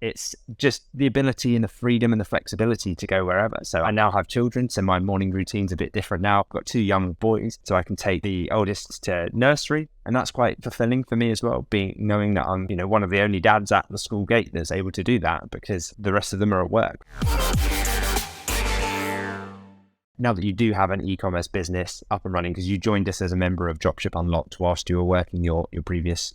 it's just the ability and the freedom and the flexibility to go wherever. So I now have children, so my morning routine's a bit different now. I've got 2 young boys, so I can take the oldest to nursery, and that's quite fulfilling for me as well, knowing that I'm, one of the only dads at the school gate that's able to do that, because the rest of them are at work. Now that you do have an e-commerce business up and running, because you joined us as a member of Dropship Unlocked whilst you were working your previous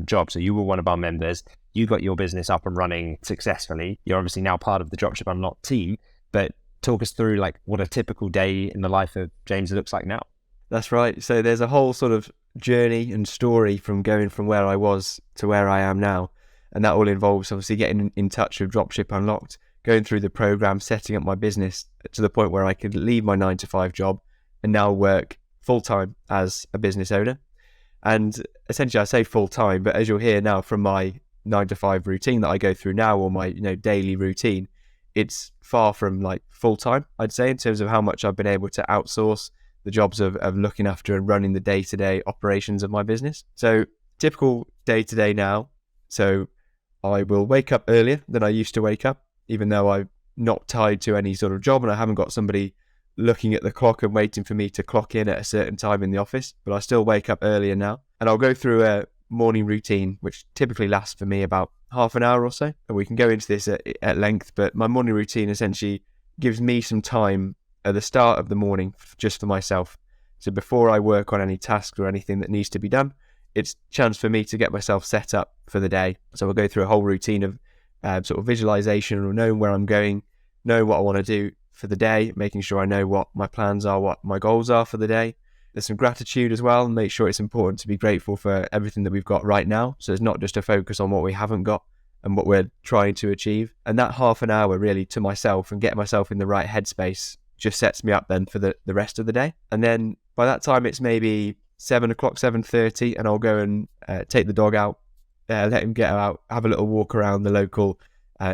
job, so you were one of our members, you got your business up and running successfully. You're obviously now part of the Dropship Unlocked team, but talk us through like what a typical day in the life of James looks like now. That's right. So there's a whole sort of journey and story from going from where I was to where I am now. And that all involves obviously getting in touch with Dropship Unlocked, going through the program, setting up my business to the point where I could leave my 9-to-5 job and now work full-time as a business owner. And essentially I say full-time, but as you'll hear now from my 9-to-5 routine that I go through now, or my daily routine, it's far from like full-time, I'd say, in terms of how much I've been able to outsource the jobs of looking after and running the day-to-day operations of my business. So typical day-to-day now, so I will wake up earlier than I used to wake up, even though I'm not tied to any sort of job and I haven't got somebody looking at the clock and waiting for me to clock in at a certain time in the office, but I still wake up earlier now. And I'll go through a morning routine, which typically lasts for me about half an hour or so. And we can go into this at length, but my morning routine essentially gives me some time at the start of the morning just for myself. So before I work on any tasks or anything that needs to be done, it's a chance for me to get myself set up for the day. So we'll go through a whole routine of sort of visualization, or knowing where I'm going, knowing what I want to do for the day, making sure I know what my plans are, what my goals are for the day. There's some gratitude as well, and make sure it's important to be grateful for everything that we've got right now. So it's not just a focus on what we haven't got and what we're trying to achieve. And that half an hour really to myself and get myself in the right headspace just sets me up then for the rest of the day. And then by that time it's maybe 7 o'clock, 7:30, and I'll go and take the dog out, let him get out, have a little walk around the local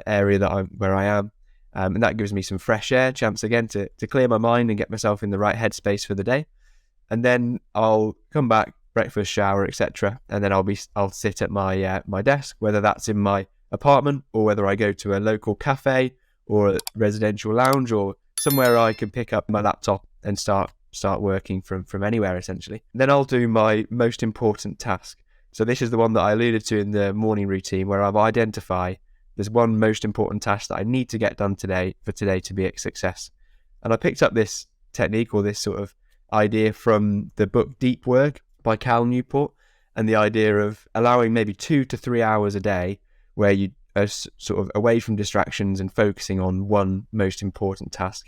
area where I am. And that gives me some fresh air, chance again to clear my mind and get myself in the right headspace for the day. And then I'll come back, breakfast, shower, etc. And then I'll sit at my desk, whether that's in my apartment or whether I go to a local cafe or a residential lounge or somewhere I can pick up my laptop and start working from anywhere essentially. Then I'll do my most important task. So this is the one that I alluded to in the morning routine, where I've identified there's one most important task that I need to get done today for today to be a success. And I picked up this technique, or this sort of idea, from the book Deep Work by Cal Newport, and the idea of allowing maybe 2 to 3 hours a day where you are sort of away from distractions and focusing on one most important task.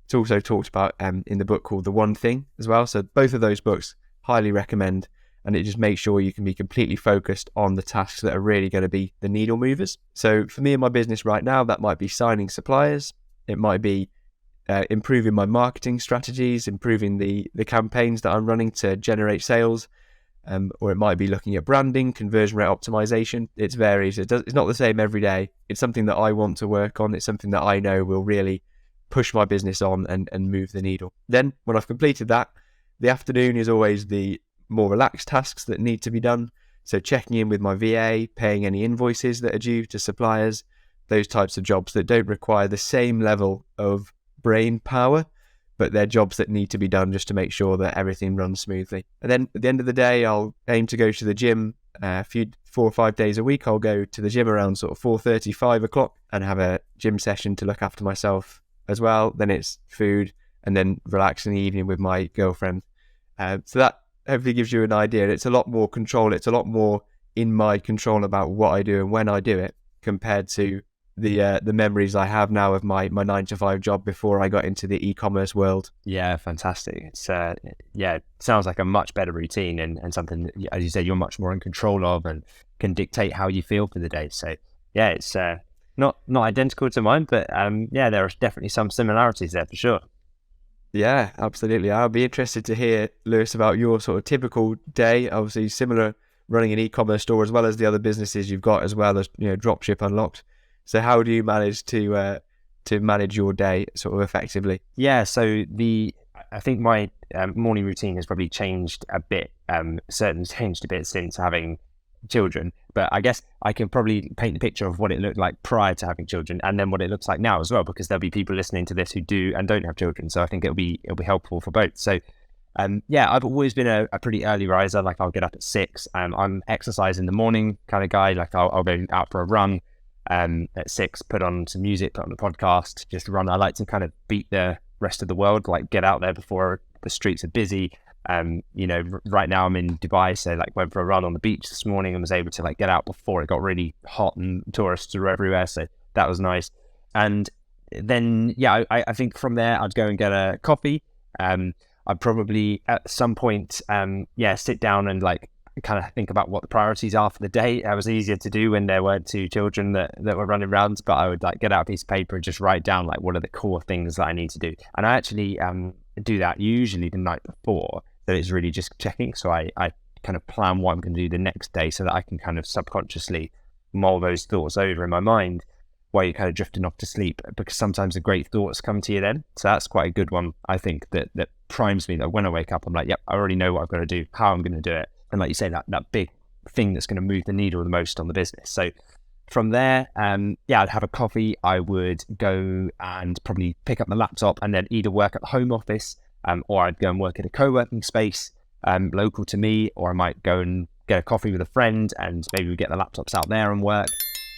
It's also talked about in the book called The One Thing as well. So both of those books, highly recommend. And it just makes sure you can be completely focused on the tasks that are really going to be the needle movers. So for me in my business right now, that might be signing suppliers. It might be improving my marketing strategies, improving the campaigns that I'm running to generate sales. Or it might be looking at branding, conversion rate optimization. It varies. It's not the same every day. It's something that I want to work on. It's something that I know will really push my business on and move the needle. Then when I've completed that, the afternoon is always the more relaxed tasks that need to be done. So checking in with my VA, paying any invoices that are due to suppliers, those types of jobs that don't require the same level of brain power, but they're jobs that need to be done just to make sure that everything runs smoothly. And then at the end of the day, I'll aim to go to the gym 4 or 5 days a week. I'll go to the gym around sort of 4:30, 5 o'clock and have a gym session to look after myself as well. Then it's food and then relax in the evening with my girlfriend. So that hopefully gives you an idea. It's a lot more control. It's a lot more in my control about what I do and when I do it, compared to the memories I have now of my 9-to-5 job before I got into the e-commerce world. Yeah, fantastic. It's it sounds like a much better routine and something that, as you said, you're much more in control of and can dictate how you feel for the day. So yeah, it's not identical to mine, but there are definitely some similarities there for sure. Yeah, absolutely. I'll be interested to hear, Lewis, about your sort of typical day. Obviously similar, running an e-commerce store as well as the other businesses you've got, as well as Dropship Unlocked. So how do you manage to manage your day sort of effectively? Yeah, so I think my morning routine has probably changed a bit. Certainly changed a bit since having children, but I guess I can probably paint the picture of what it looked like prior to having children, and then what it looks like now as well, because there'll be people listening to this who do and don't have children. So I think it'll be helpful for both. So I've always been a pretty early riser. Like I'll get up at 6. I'm exercise in the morning kind of guy. Like I'll go out for a run at 6, put on some music, put on the podcast, just run. I like to kind of beat the rest of the world, like get out there before the streets are busy. Right now I'm in Dubai, so like went for a run on the beach this morning and was able to like get out before it got really hot and tourists were everywhere. So that was nice. And then, I think from there I'd go and get a coffee. I'd probably at some point, sit down and like kind of think about what the priorities are for the day. That was easier to do when there weren't 2 children that were running around, but I would like get out a piece of paper and just write down like what are the core things that I need to do. And I actually do that usually the night before, so it's really just checking. So I kind of plan what I'm going to do the next day so that I can kind of subconsciously mull those thoughts over in my mind while you're kind of drifting off to sleep, because sometimes the great thoughts come to you then. So that's quite a good one, I think, that primes me, that when I wake up, I'm like, yep, I already know what I've got to do, how I'm going to do it. And like you say, that big thing that's going to move the needle the most on the business. So from there, I'd have a coffee. I would go and probably pick up my laptop and then either work at the home office, or I'd go and work at a co-working space local to me, or I might go and get a coffee with a friend and maybe we get the laptops out there and work.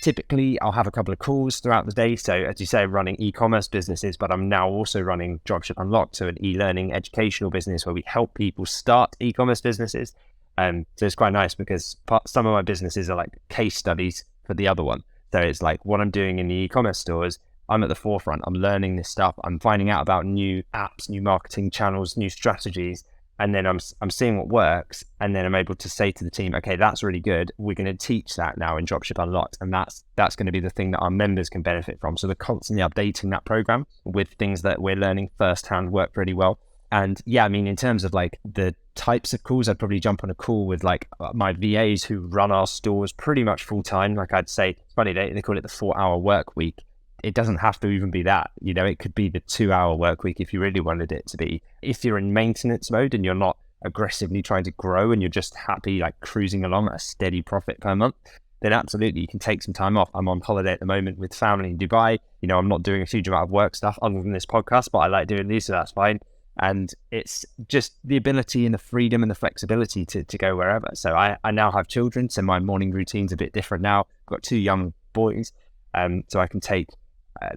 Typically, I'll have a couple of calls throughout the day. So as you say, I'm running e-commerce businesses, but I'm now also running Dropship Unlocked, so an e-learning educational business where we help people start e-commerce businesses. So it's quite nice because some of my businesses are like case studies for the other one. So it's like what I'm doing in the e-commerce stores, I'm at the forefront. I'm learning this stuff. I'm finding out about new apps, new marketing channels, new strategies. And then I'm seeing what works, and then I'm able to say to the team, okay, that's really good. We're going to teach that now in Dropship Unlocked, and that's going to be the thing that our members can benefit from. So we're constantly updating that program with things that we're learning firsthand work really well. And in terms of like the types of calls, I'd probably jump on a call with like my VAs who run our stores pretty much full time. Like I'd say, it's funny, they call it the 4-hour work week. It doesn't have to even be that, it could be the 2-hour work week if you really wanted it to be. If you're in maintenance mode and you're not aggressively trying to grow and you're just happy, like cruising along at a steady profit per month, then absolutely you can take some time off. I'm on holiday at the moment with family in Dubai. I'm not doing a huge amount of work stuff other than this podcast, but I like doing these, so that's fine. And it's just the ability and the freedom and the flexibility to go wherever. So I now have children, so my morning routine's a bit different now. I've got 2 young boys, so I can take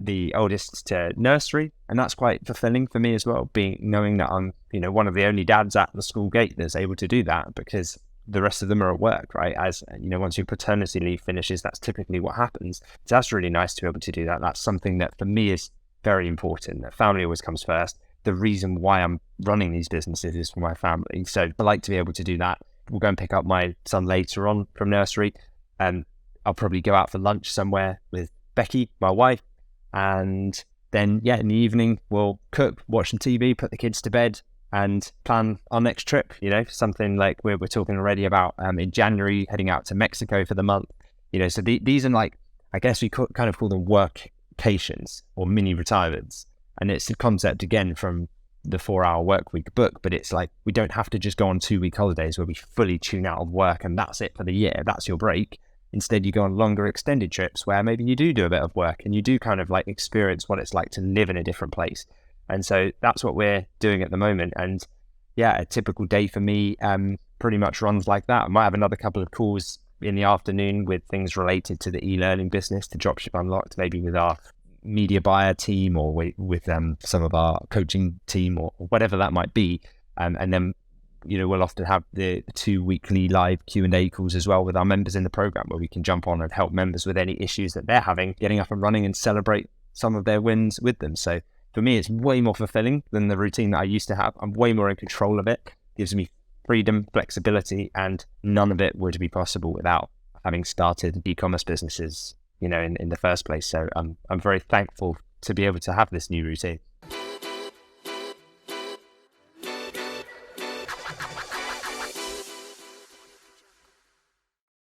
the oldest to nursery, and that's quite fulfilling for me as well, knowing that I'm one of the only dads at the school gate that's able to do that, because the rest of them are at work, right? As once your paternity leave finishes, that's typically what happens. So that's really nice to be able to do that. That's something that for me is very important. That family always comes first. The reason why I'm running these businesses is for my family, so I like to be able to do that. We'll go and pick up my son later on from nursery, and I'll probably go out for lunch somewhere with Becky, my wife. And then, in the evening, we'll cook, watch some TV, put the kids to bed, and plan our next trip. Something like we're talking already about in January, heading out to Mexico for the month. So these are like, I guess we kind of call them workcations or mini retirements. And it's a concept again from the 4-hour work week book, but it's like we don't have to just go on 2-week holidays where we fully tune out of work and that's it for the year. That's your break. Instead, you go on longer extended trips where maybe you do a bit of work and you do kind of like experience what it's like to live in a different place. And so that's what we're doing at the moment. And a typical day for me pretty much runs like that. I might have another couple of calls in the afternoon with things related to the e-learning business, to Dropship Unlocked, maybe with our media buyer team or with some of our coaching team or whatever that might be. And then we'll often have the 2 weekly live Q&A calls as well with our members in the program, where we can jump on and help members with any issues that they're having, getting up and running, and celebrate some of their wins with them. So for me, it's way more fulfilling than the routine that I used to have. I'm way more in control of it. It gives me freedom, flexibility, and none of it would be possible without having started e-commerce businesses, in the first place. So I'm very thankful to be able to have this new routine.